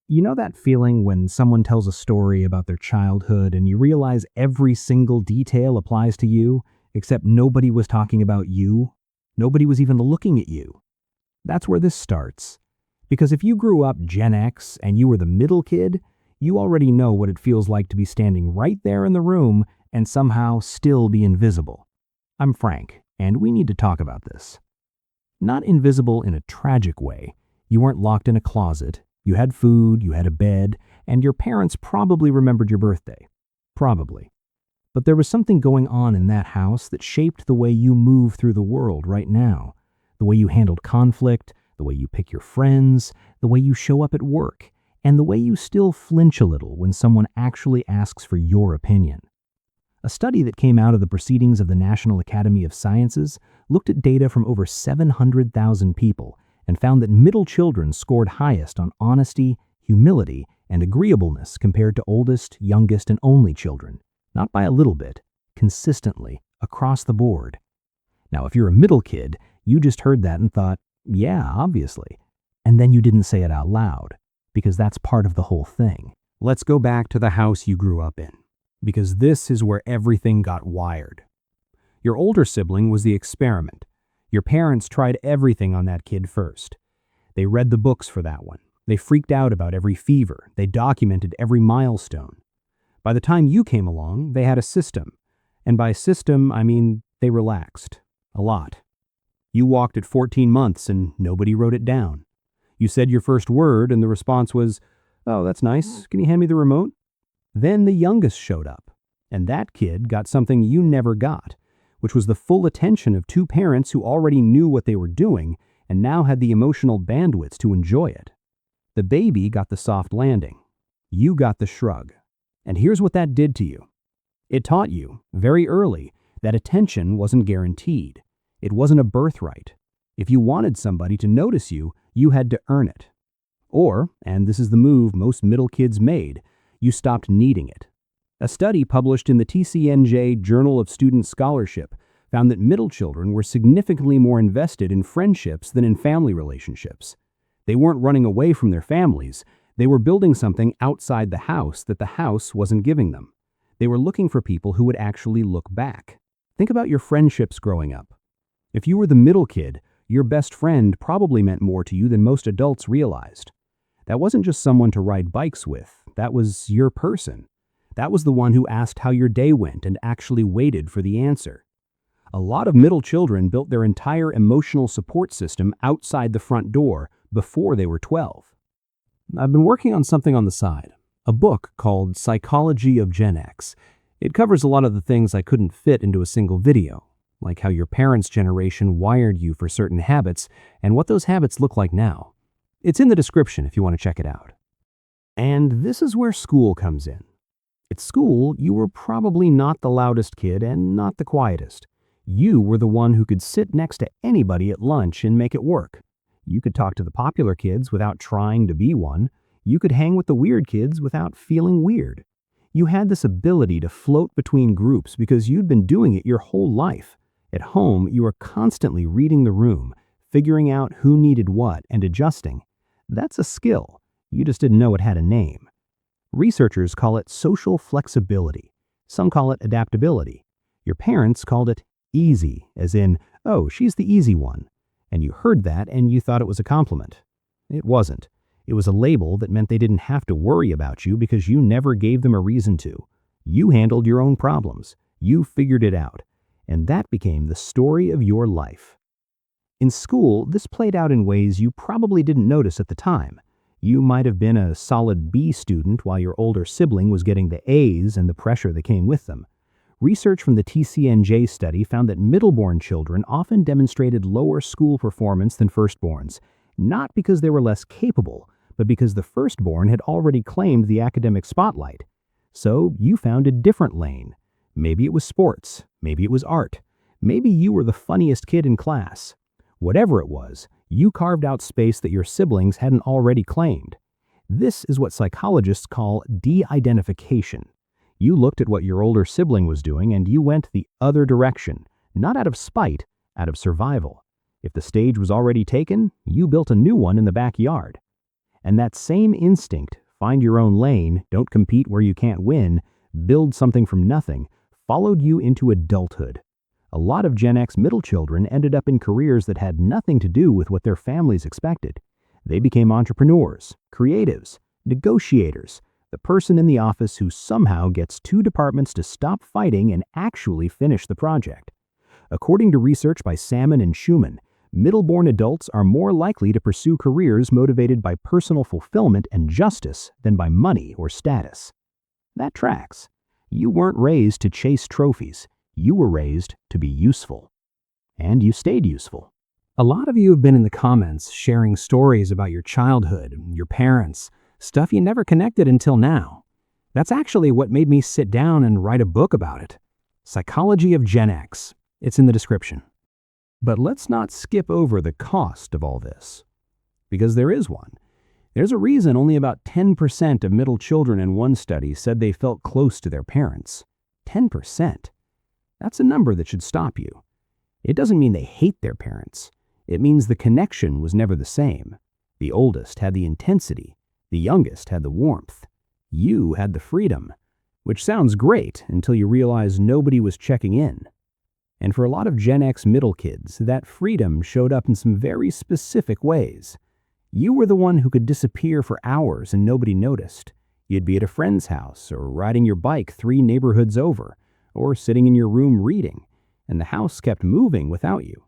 You know that feeling when someone tells a story about their childhood and you realize every single detail applies to you, except nobody was talking about you? Nobody was even looking at you. That's where this starts. Because if you grew up Gen X and you were the middle kid, you already know what it feels like to be standing right there in the room and somehow still be invisible. I'm Frank, and we need to talk about this. Not invisible in a tragic way. You weren't locked in a closet. You had food, you had a bed, and your parents probably remembered your birthday. Probably. But there was something going on in that house that shaped the way you move through the world right now. The way you handled conflict, the way you pick your friends, the way you show up at work, and the way you still flinch a little when someone actually asks for your opinion. A study that came out of the proceedings of the National Academy of Sciences looked at data from over 700,000 people and found that middle children scored highest on honesty, humility, and agreeableness compared to oldest, youngest, and only children. Not by a little bit, consistently, across the board. Now, if you're a middle kid, you just heard that and thought, yeah, obviously. And then you didn't say it out loud, because that's part of the whole thing. Let's go back to the house you grew up in, because this is where everything got wired. Your older sibling was the experiment. Your parents tried everything on that kid first. They read the books for that one. They freaked out about every fever. They documented every milestone. By the time you came along, they had a system. And by system, I mean they relaxed. A lot. You walked at 14 months and nobody wrote it down. You said your first word and the response was, "Oh, that's nice. Can you hand me the remote?" Then the youngest showed up. And that kid got something you never got, which was the full attention of two parents who already knew what they were doing and now had the emotional bandwidth to enjoy it. The baby got the soft landing. You got the shrug. And here's what that did to you. It taught you, very early, that attention wasn't guaranteed. It wasn't a birthright. If you wanted somebody to notice you, you had to earn it. Or, and this is the move most middle kids made, you stopped needing it. A study published in the TCNJ Journal of Student Scholarship found that middle children were significantly more invested in friendships than in family relationships. They weren't running away from their families. They were building something outside the house that the house wasn't giving them. They were looking for people who would actually look back. Think about your friendships growing up. If you were the middle kid, your best friend probably meant more to you than most adults realized. That wasn't just someone to ride bikes with. That was your person. That was the one who asked how your day went and actually waited for the answer. A lot of middle children built their entire emotional support system outside the front door before they were 12. I've been working on something on the side, a book called Psychology of Gen X. It covers a lot of the things I couldn't fit into a single video, like how your parents' generation wired you for certain habits and what those habits look like now. It's in the description if you want to check it out. And this is where school comes in. At school, you were probably not the loudest kid and not the quietest. You were the one who could sit next to anybody at lunch and make it work. You could talk to the popular kids without trying to be one. You could hang with the weird kids without feeling weird. You had this ability to float between groups because you'd been doing it your whole life. At home, you were constantly reading the room, figuring out who needed what and adjusting. That's a skill. You just didn't know it had a name. Researchers call it social flexibility. Some call it adaptability. Your parents called it easy, as in, oh, she's the easy one. And you heard that and you thought it was a compliment. It wasn't. It was a label that meant they didn't have to worry about you because you never gave them a reason to. You handled your own problems. You figured it out. And that became the story of your life. In school, this played out in ways you probably didn't notice at the time. You might have been a solid B student while your older sibling was getting the A's and the pressure that came with them. Research from the TCNJ study found that middle-born children often demonstrated lower school performance than firstborns, not because they were less capable, but because the firstborn had already claimed the academic spotlight. So you found a different lane. Maybe it was sports, maybe it was art, maybe you were the funniest kid in class. Whatever it was, you carved out space that your siblings hadn't already claimed. This is what psychologists call de-identification. You looked at what your older sibling was doing and you went the other direction, not out of spite, out of survival. If the stage was already taken, you built a new one in the backyard. And that same instinct, find your own lane, don't compete where you can't win, build something from nothing, followed you into adulthood. A lot of Gen X middle children ended up in careers that had nothing to do with what their families expected. They became entrepreneurs, creatives, negotiators, the person in the office who somehow gets two departments to stop fighting and actually finish the project. According to research by Salmon and Schumann, middle-born adults are more likely to pursue careers motivated by personal fulfillment and justice than by money or status. That tracks. You weren't raised to chase trophies. You were raised to be useful. And you stayed useful. A lot of you have been in the comments sharing stories about your childhood, your parents, stuff you never connected until now. That's actually what made me sit down and write a book about it. Psychology of Gen X. It's in the description. But let's not skip over the cost of all this, because there is one. There's a reason only about 10% of middle children in one study said they felt close to their parents. 10%. That's a number that should stop you. It doesn't mean they hate their parents. It means the connection was never the same. The oldest had the intensity. The youngest had the warmth. You had the freedom, which sounds great until you realize nobody was checking in. And for a lot of Gen X middle kids, that freedom showed up in some very specific ways. You were the one who could disappear for hours and nobody noticed. You'd be at a friend's house, or riding your bike 3 neighborhoods over, or sitting in your room reading, and the house kept moving without you.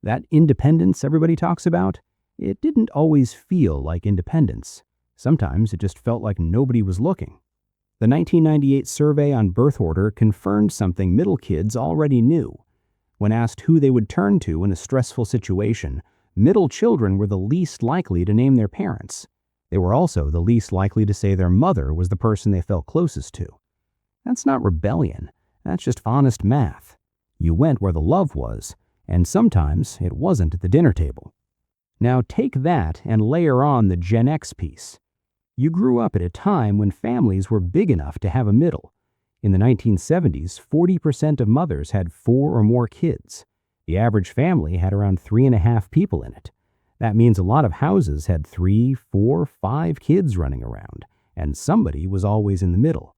That independence everybody talks about, it didn't always feel like independence. Sometimes it just felt like nobody was looking. The 1998 survey on birth order confirmed something middle kids already knew. When asked who they would turn to in a stressful situation, middle children were the least likely to name their parents. They were also the least likely to say their mother was the person they felt closest to. That's not rebellion. That's just honest math. You went where the love was, and sometimes it wasn't at the dinner table. Now take that and layer on the Gen X piece. You grew up at a time when families were big enough to have a middle. In the 1970s, 40% of mothers had 4 or more kids. The average family had around 3.5 people in it. That means a lot of houses had 3, 4, 5 kids running around, and somebody was always in the middle.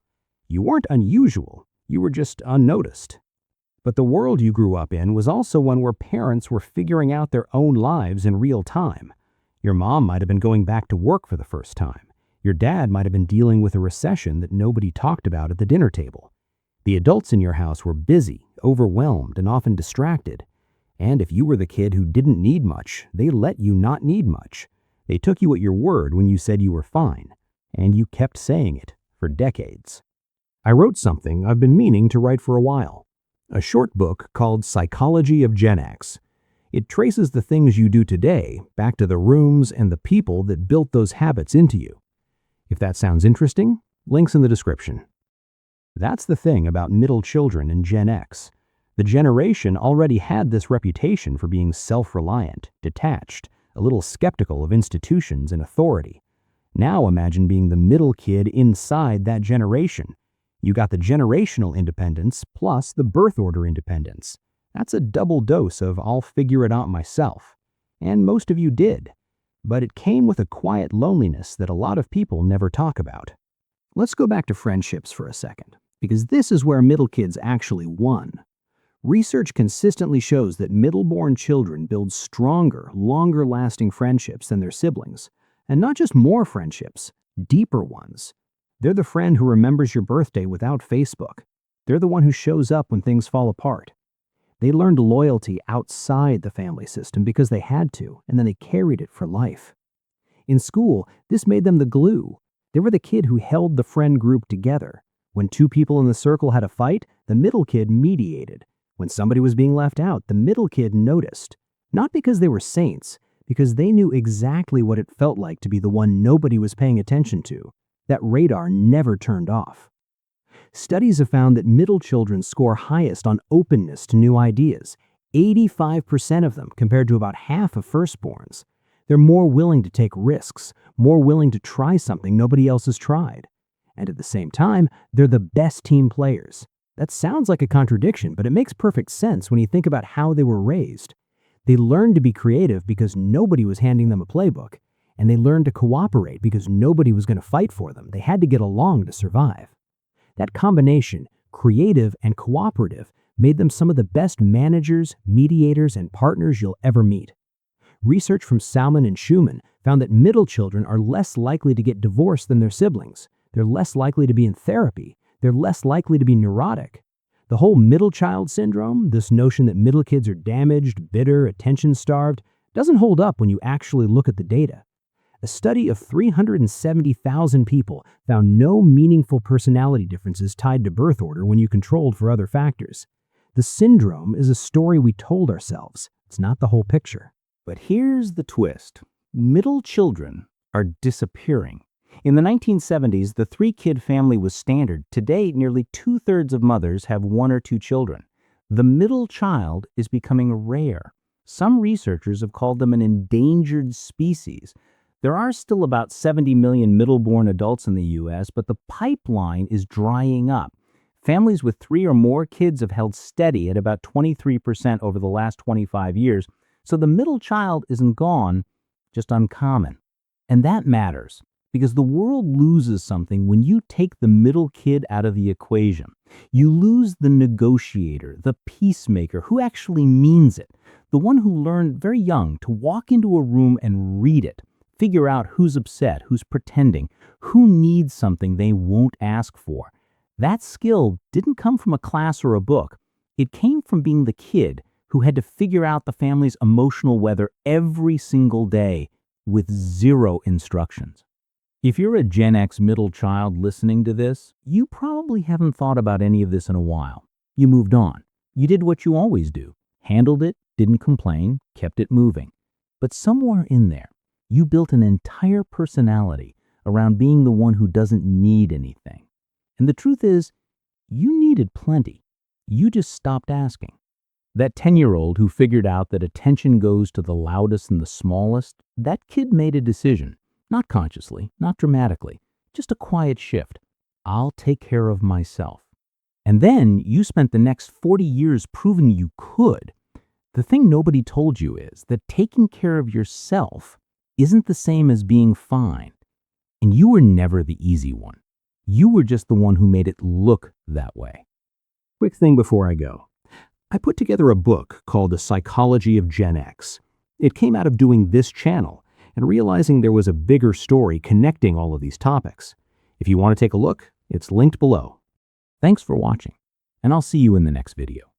You weren't unusual, you were just unnoticed. But the world you grew up in was also one where parents were figuring out their own lives in real time. Your mom might have been going back to work for the first time. Your dad might have been dealing with a recession that nobody talked about at the dinner table. The adults in your house were busy, overwhelmed, and often distracted. And if you were the kid who didn't need much, they let you not need much. They took you at your word when you said you were fine, and you kept saying it for decades. I wrote something I've been meaning to write for a while. A short book called Psychology of Gen X. It traces the things you do today back to the rooms and the people that built those habits into you. If that sounds interesting, links in the description. That's the thing about middle children and Gen X. The generation already had this reputation for being self-reliant, detached, a little skeptical of institutions and authority. Now imagine being the middle kid inside that generation. You got the generational independence plus the birth order independence. That's a double dose of I'll figure it out myself. And most of you did. But it came with a quiet loneliness that a lot of people never talk about. Let's go back to friendships for a second, because this is where middle kids actually won. Research consistently shows that middle-born children build stronger, longer-lasting friendships than their siblings. And not just more friendships, deeper ones. They're the friend who remembers your birthday without Facebook. They're the one who shows up when things fall apart. They learned loyalty outside the family system because they had to, and then they carried it for life. In school, this made them the glue. They were the kid who held the friend group together. When 2 people in the circle had a fight, the middle kid mediated. When somebody was being left out, the middle kid noticed. Not because they were saints, because they knew exactly what it felt like to be the one nobody was paying attention to. That radar never turned off. Studies have found that middle children score highest on openness to new ideas, 85% of them compared to about half of firstborns. They're more willing to take risks, more willing to try something nobody else has tried. And at the same time, they're the best team players. That sounds like a contradiction, but it makes perfect sense when you think about how they were raised. They learned to be creative because nobody was handing them a playbook, And they learned to cooperate because nobody was going to fight for them. They had to get along to survive. That combination, creative and cooperative, made them some of the best managers, mediators, and partners you'll ever meet. Research from Salmon and Schumann found that middle children are less likely to get divorced than their siblings. They're less likely to be in therapy. They're less likely to be neurotic. The whole middle child syndrome, this notion that middle kids are damaged, bitter, attention-starved, doesn't hold up when you actually look at the data. A study of 370,000 people found no meaningful personality differences tied to birth order when you controlled for other factors. The syndrome is a story we told ourselves. It's not the whole picture. But here's the twist. Middle children are disappearing. In the 1970s, the three-kid family was standard. Today, nearly 2/3 of mothers have one or two children. The middle child is becoming rare. Some researchers have called them an endangered species. There are still about 70 million middle-born adults in the U.S., but the pipeline is drying up. Families with 3 or more kids have held steady at about 23% over the last 25 years, so the middle child isn't gone, just uncommon. And that matters, because the world loses something when you take the middle kid out of the equation. You lose the negotiator, the peacemaker, who actually means it, the one who learned very young to walk into a room and read it, figure out who's upset, who's pretending, who needs something they won't ask for. That skill didn't come from a class or a book. It came from being the kid who had to figure out the family's emotional weather every single day with 0 instructions. If you're a Gen X middle child listening to this, you probably haven't thought about any of this in a while. You moved on. You did what you always do. Handled it, didn't complain, kept it moving. But somewhere in there, you built an entire personality around being the one who doesn't need anything. And the truth is, you needed plenty. You just stopped asking. That 10-year-old who figured out that attention goes to the loudest and the smallest, that kid made a decision. Not consciously, not dramatically, just a quiet shift. I'll take care of myself. And then you spent the next 40 years proving you could. The thing nobody told you is that taking care of yourself isn't the same as being fine. And you were never the easy one. You were just the one who made it look that way. Quick thing before I go. I put together a book called The Psychology of Gen X. It came out of doing this channel and realizing there was a bigger story connecting all of these topics. If you want to take a look, it's linked below. Thanks for watching, and I'll see you in the next video.